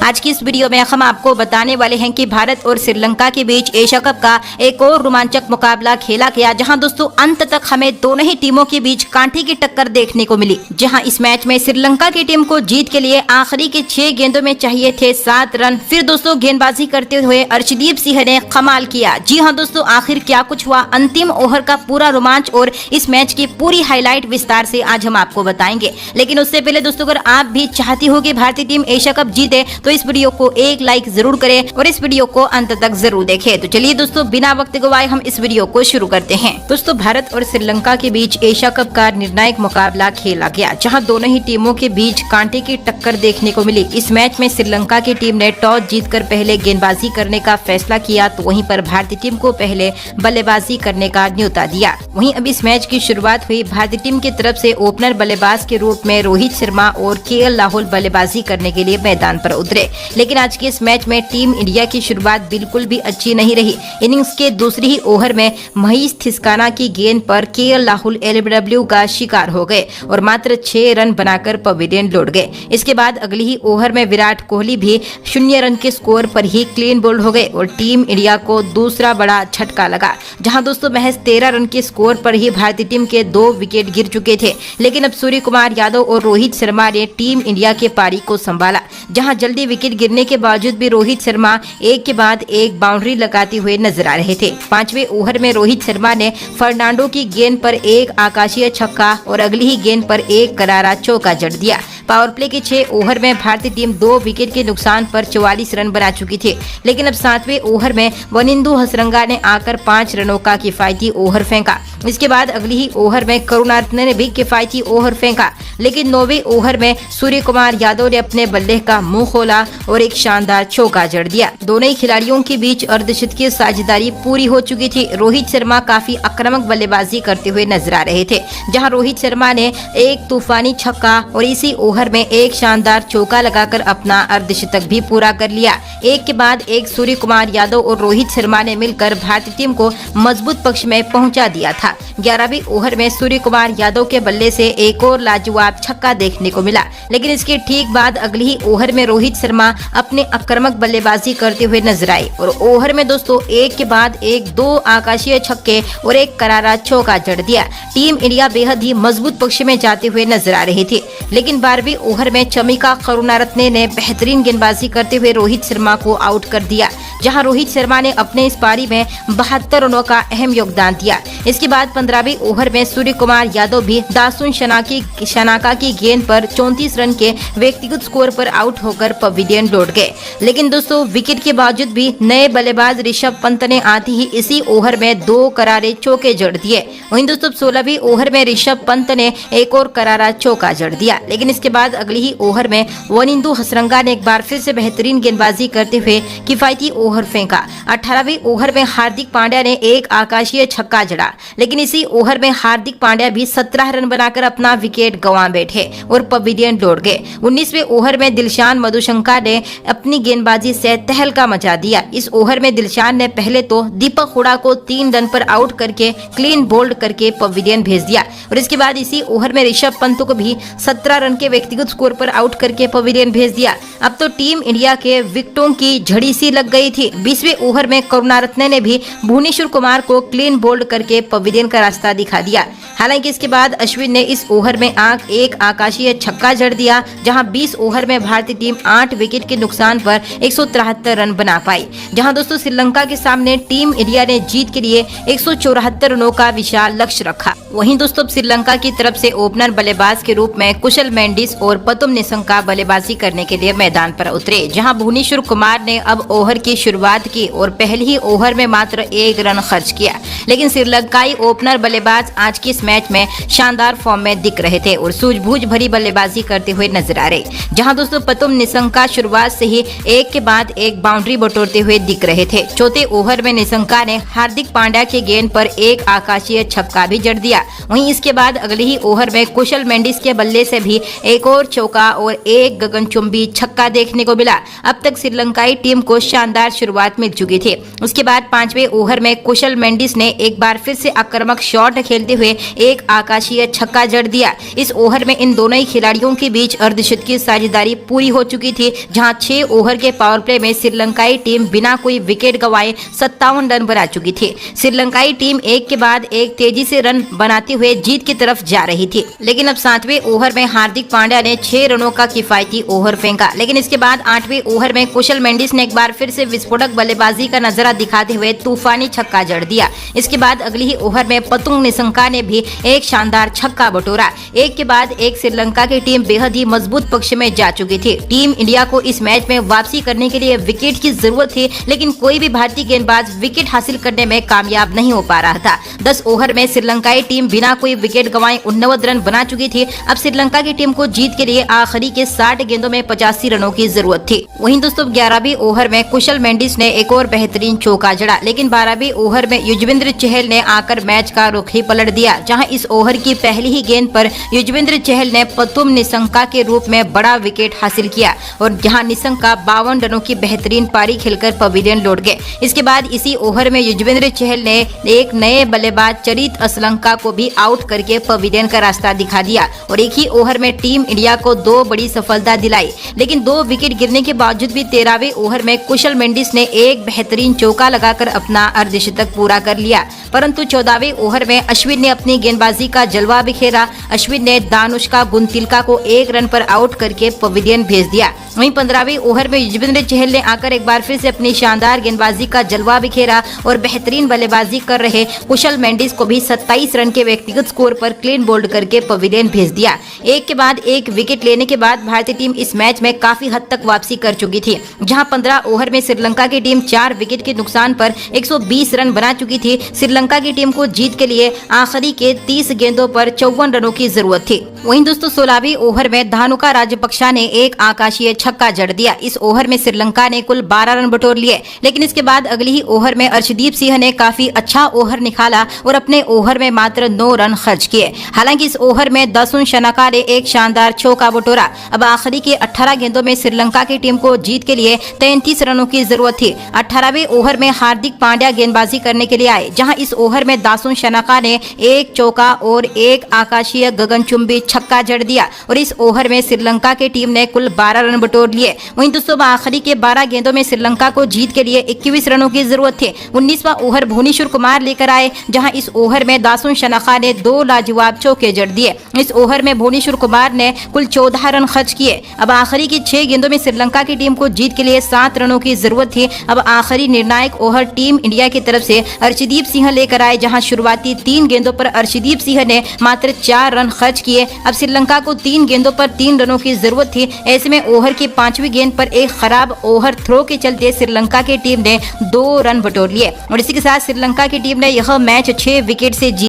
आज की इस वीडियो में हम आपको बताने वाले हैं कि भारत और श्रीलंका के बीच एशिया कप का एक और रोमांचक मुकाबला खेला गया, जहां दोस्तों अंत तक हमें दोनों ही टीमों के बीच कांटे की टक्कर देखने को मिली। जहां इस मैच में श्रीलंका की टीम को जीत के लिए आखिरी के 6 गेंदों में चाहिए थे 7 रन। फिर दोस्तों गेंदबाजी करते हुए अर्शदीप सिंह ने कमाल किया। जी हां दोस्तों, आखिर क्या कुछ हुआ, अंतिम ओवर का पूरा रोमांच और इस मैच की पूरी हाईलाइट विस्तार से आज हम आपको बताएंगे। लेकिन उससे पहले दोस्तों, अगर आप भी चाहती हो कि भारतीय टीम एशिया कप जीते तो इस वीडियो को एक लाइक जरूर करें और इस वीडियो को अंत तक जरूर देखें। तो चलिए दोस्तों, बिना वक्त गवाए हम इस वीडियो को शुरू करते हैं। दोस्तों, भारत और श्रीलंका के बीच एशिया कप का निर्णायक मुकाबला खेला गया, जहां दोनों ही टीमों के बीच कांटे की टक्कर देखने को मिली। इस मैच में श्रीलंका की टीम ने टॉस जीतकर पहले गेंदबाजी करने का फैसला किया, तो वहीं पर भारतीय टीम को पहले बल्लेबाजी करने का न्योता दिया। वहीं अब इस मैच की शुरुआत हुई। भारतीय टीम की तरफ से ओपनर बल्लेबाज के रूप में रोहित शर्मा और केएल राहुल बल्लेबाजी करने के लिए मैदान पर उतरे। लेकिन आज के इस मैच में टीम इंडिया की शुरुआत बिल्कुल भी अच्छी नहीं रही। इनिंग्स के दूसरी ही ओवर में महीश थिस्काना की गेंद पर केएल राहुल एलबीडब्ल्यू का शिकार हो गए और मात्र 6 रन बनाकर पवेलियन लौट गए। इसके बाद अगली ही ओवर में विराट कोहली भी 0 रन के स्कोर पर ही क्लीन बोल्ड हो गए और टीम इंडिया को दूसरा बड़ा झटका लगा, जहां दोस्तों महज 13 रन के स्कोर पर ही भारतीय टीम के 2 विकेट गिर चुके थे। लेकिन अब सूर्य कुमार यादव और रोहित शर्मा ने टीम इंडिया के पारी को संभाला, जहां जल्दी विकेट गिरने के बावजूद भी रोहित शर्मा एक के बाद एक बाउंड्री लगाते हुए नजर आ रहे थे। 5वें ओवर में रोहित शर्मा ने फर्नांडो की गेंद पर एक आकाशीय छक्का और अगली ही गेंद पर एक करारा चौका जड़ दिया। पावर प्ले के 6 ओवर में भारतीय टीम 2 विकेट के नुकसान पर 44 रन बना चुकी थी। लेकिन अब 7वें ओवर में वनिंदु हसरंगा ने आकर 5 रनों का किफायती ओवर फेंका। इसके बाद अगली ही ओवर में करुणारत्ने ने भी किफायती ओवर फेंका। लेकिन 9वें ओवर में सूर्य कुमार यादव ने अपने बल्ले का मुंह खोला और एक शानदार चौका जड़ दिया। दोनों ही खिलाड़ियों के बीच अर्धशतकीय साझेदारी पूरी हो चुकी थी। रोहित शर्मा काफी आक्रामक बल्लेबाजी करते हुए नजर आ रहे थे, जहां रोहित शर्मा ने एक तूफानी छक्का और इसी ओवर में एक शानदार चौका लगाकर अपना अर्धशतक भी पूरा कर लिया। एक के बाद एक सूर्य कुमार यादव और रोहित शर्मा ने मिलकर भारतीय टीम को मजबूत पक्ष में पहुंचा दिया था। 11वें ओवर में सूर्य कुमार यादव के बल्ले से एक और लाजवाब छक्का देखने को मिला। लेकिन इसके ठीक बाद अगली ही ओवर में रोहित शर्मा अपने आक्रामक बल्लेबाजी करते हुए नजर आए और ओवर में दोस्तों एक के बाद एक 2 आकाशीय छक्के और एक करारा चौका जड़ दिया। टीम इंडिया बेहद ही मजबूत पक्ष में जाते हुए नजर आ रही थी। लेकिन 12वें ओवर में चमिका करुणारत्ने ने बेहतरीन गेंदबाजी करते हुए रोहित शर्मा को आउट कर दिया, जहां रोहित शर्मा ने अपने इस पारी में 72 रनों का अहम योगदान दिया। इसके बाद 15वें ओवर में सूर्य कुमार यादव भी दासुन शनाका की गेंद पर 34 रन के व्यक्तिगत स्कोर पर आउट होकर पवेलियन लौट गए। लेकिन दोस्तों विकेट के बावजूद भी नए बल्लेबाज ऋषभ पंत ने आते ही इसी ओवर में 2 करारे चौके जड़ दिए। वहीं दोस्तों 16वें ओवर में ऋषभ पंत ने एक और करारा चौका जड़ दिया। लेकिन इसके बाद अगली ही ओवर में वनिंदु हसरंगा ने एक बार फिर से बेहतरीन गेंदबाजी करते हुए किफायती ओवर फेंका। 18वें ओवर में हार्दिक पांड्या ने एक आकाशीय छक्का जड़ा। लेकिन इसी ओवर में हार्दिक पांड्या भी 17 रन बनाकर अपना विकेट गंवा बैठे और पवेलियन लौट गए। 19वें ओवर में दिलशान मधुशंका ने अपनी गेंदबाजी से तहलका मचा दिया। इस ओवर में दिलशान ने पहले तो दीपक हुडा को 3 रन पर आउट करके क्लीन बोल्ड करके पवेलियन भेज दिया और इसके बाद इसी ओवर में ऋषभ पंत को भी 17 रन के व्यक्तिगत स्कोर पर आउट करके पवेलियन भेज दिया। अब तो टीम इंडिया के विकेटों की झड़ी सी लग गई थी। 20वें ओवर में करुणारत्ने ने भी भुवनेश्वर कुमार को क्लीन बोल्ड करके पवेलियन का रास्ता दिखा दिया। हालांकि इसके बाद अश्विन ने इस ओवर में एक आकाशीय छक्का जड़ दिया, जहां 20 ओवर में भारतीय टीम 8 विकेट के नुकसान पर 173 रन बना पाई। जहां दोस्तों श्रीलंका के सामने टीम इंडिया ने जीत के लिए 174 रनों का विशाल लक्ष्य रखा। वहीं दोस्तों श्रीलंका की तरफ से ओपनर बल्लेबाज के रूप में कुशल मेंडिस और पतुम निशंका बल्लेबाजी करने के लिए मैदान पर उतरे, जहां भुवनेश्वर कुमार ने अब ओवर की शुरुआत की और पहले ही ओवर में मात्र 1 रन खर्च किया। लेकिन श्रीलंकाई ओपनर बल्लेबाज आज के इस मैच में शानदार फॉर्म में दिख रहे थे और सूझबूझ भरी बल्लेबाजी करते हुए नजर आ रहे, जहां दोस्तों पतुम निशंका शुरुआत से ही एक के बाद एक बाउंड्री बटोरते हुए दिख रहे थे। चौथे ओवर में निशंका ने हार्दिक पांड्या की गेंद पर एक आकाशीय छक्का भी जड़ दिया। वहीं इसके बाद अगले ही ओवर में कुशल मेंडिस के बल्ले से भी एक और चौका और एक गगनचुंबी छक्का देखने को मिला। अब तक श्रीलंका श्रीलंकाई टीम को शानदार शुरुआत मिल चुकी थी। उसके बाद 5वें ओवर में कुशल मेंडिस ने एक बार फिर से आक्रामक शॉट खेलते हुए एक आकाशीय छक्का जड़ दिया। इस ओवर में इन दोनों ही खिलाड़ियों के बीच अर्धशतकीय साझेदारी पूरी हो चुकी थी, जहां 6 ओवर के पावर प्ले में श्रीलंकाई टीम बिना कोई विकेट गंवाए 57 रन बना चुकी थी। श्रीलंकाई टीम एक के बाद एक तेजी से रन बनाते हुए जीत की तरफ जा रही थी, लेकिन अब 7वें ओवर में हार्दिक पांड्या ने 6 रनों का किफायती ओवर फेंका। लेकिन इसके बाद 8वें ओवर में कुशल मेंडिस ने एक बार फिर से विस्फोटक बल्लेबाजी का नजारा दिखाते हुए तूफानी छक्का जड़ दिया। इसके बाद अगली ही ओवर में पतुंग निसंका ने भी एक शानदार छक्का बटोरा। एक के बाद एक श्रीलंका की टीम बेहद ही मजबूत पक्ष में जा चुकी थी। टीम इंडिया को इस मैच में वापसी करने के लिए विकेट की जरूरत थी, लेकिन कोई भी भारतीय गेंदबाज विकेट हासिल करने में कामयाब नहीं हो पा रहा था। 10 ओवर में श्रीलंकाई टीम बिना कोई विकेट गंवाए 89 रन बना चुकी थी। अब श्रीलंका की टीम को जीत के लिए आखिरी के 60 गेंदों में 85 रनों की जरूरत थी। वहीं दोस्तों 11वें ओवर में कुशल मेंडिस ने एक और बेहतरीन चौका जड़ा, लेकिन 12वें ओवर में युजवेंद्र चहल ने आकर मैच का रुख ही पलट दिया, जहां इस ओवर की पहली ही गेंद पर युजवेंद्र चहल ने पतुम निसंका के रूप में बड़ा विकेट हासिल किया और जहां निसंका 52 रनों की बेहतरीन पारी खेलकर पवेलियन लौट गए। इसके बाद इसी ओवर में युजवेंद्र चहल ने एक नए बल्लेबाज चरित असलंका को भी आउट करके पवेलियन का रास्ता दिखा दिया और एक ही ओवर में टीम इंडिया को 2 बड़ी सफलता दिलाई। लेकिन 2 विकेट गिरने के बावजूद भी 13वें ओवर में कुशल मेंडिस ने एक बेहतरीन चौका लगाकर अपना अर्धशतक पूरा कर लिया, परंतु 14वें ओवर में अश्विन ने अपनी गेंदबाजी का जलवा बिखेरा। अश्विन ने दानुष्का गुंतिलका को 1 रन पर आउट करके पवेलियन भेज दिया। वहीं 15वें ओवर में युजवेंद्र चहल ने आकर एक बार फिर से अपनी शानदार गेंदबाजी का जलवा बिखेरा और बेहतरीन बल्लेबाजी कर रहे कुशल मेंडिस को भी 27 रन के व्यक्तिगत स्कोर पर क्लीन बोल्ड करके पवेलियन भेज दिया। एक के बाद एक विकेट लेने के बाद भारतीय टीम इस मैच में काफी हद तक वापसी कर चुकी थी, जहां 15 ओवर में श्रीलंका की टीम 4 विकेट के नुकसान पर 120 रन बना चुकी थी। श्रीलंका की टीम को जीत के लिए आखिरी के 30 गेंदों पर 54 रनों की जरूरत थी। वहीं दोस्तों 16वें ओवर में धानुका राजपक्षा ने एक आकाशीय छक्का जड़ दिया। इस ओवर में श्रीलंका ने कुल 12 रन बटोर लिए, लेकिन इसके बाद अगली ही ओवर में अर्शदीप सिंह ने काफी अच्छा ओवर निकाला और अपने ओवर में मात्र 9 रन खर्च किए। हालांकि इस ओवर में दासुन शनाका ने एक शानदार चौका बटोरा। अब आखिरी के 18 गेंदों में श्रीलंका की टीम को जीत के लिए 33 रनों की जरूरत थी। 18वें ओवर में हार्दिक पांड्या गेंदबाजी करने के लिए आए, जहां इस ओवर में दासुन शनाका ने एक चौका और एक आकाशीय गगनचुंबी छक्का जड़ दिया और इस ओवर में श्रीलंका की टीम ने कुल 12 रन बटोर लिए। वहीं दोस्तों आखिरी के 12 गेंदों में श्रीलंका को जीत के लिए 21 रनों की जरूरत थी। 19वां ओवर भुवनेश्वर कुमार लेकर आए, जहां इस ओवर में दासुन शनाका ने 2 लाजवाब चौके जड़ दिए। इस ओवर में भुवनेश्वर कुमार ने कुल 14 रन खर्च किए। अब आखिरी की 6 गेंदों में श्रीलंका की टीम को जीत के लिए 7 रनों की जरूरत थी। अब आखिरी निर्णायक ओवर टीम इंडिया की तरफ से अर्शदीप सिंह लेकर आए, जहां शुरुआती 3 गेंदों पर अर्शदीप सिंह ने मात्र 4 रन खर्च किए। अब श्रीलंका को 3 गेंदों पर 3 रनों की जरूरत थी। ऐसे में ओवर की 5वीं गेंद पर एक खराब ओवर थ्रो के चलते श्रीलंका की टीम ने 2 रन बटोर लिए और इसी के साथ श्रीलंका की टीम ने यह मैच 6 विकेट से जीत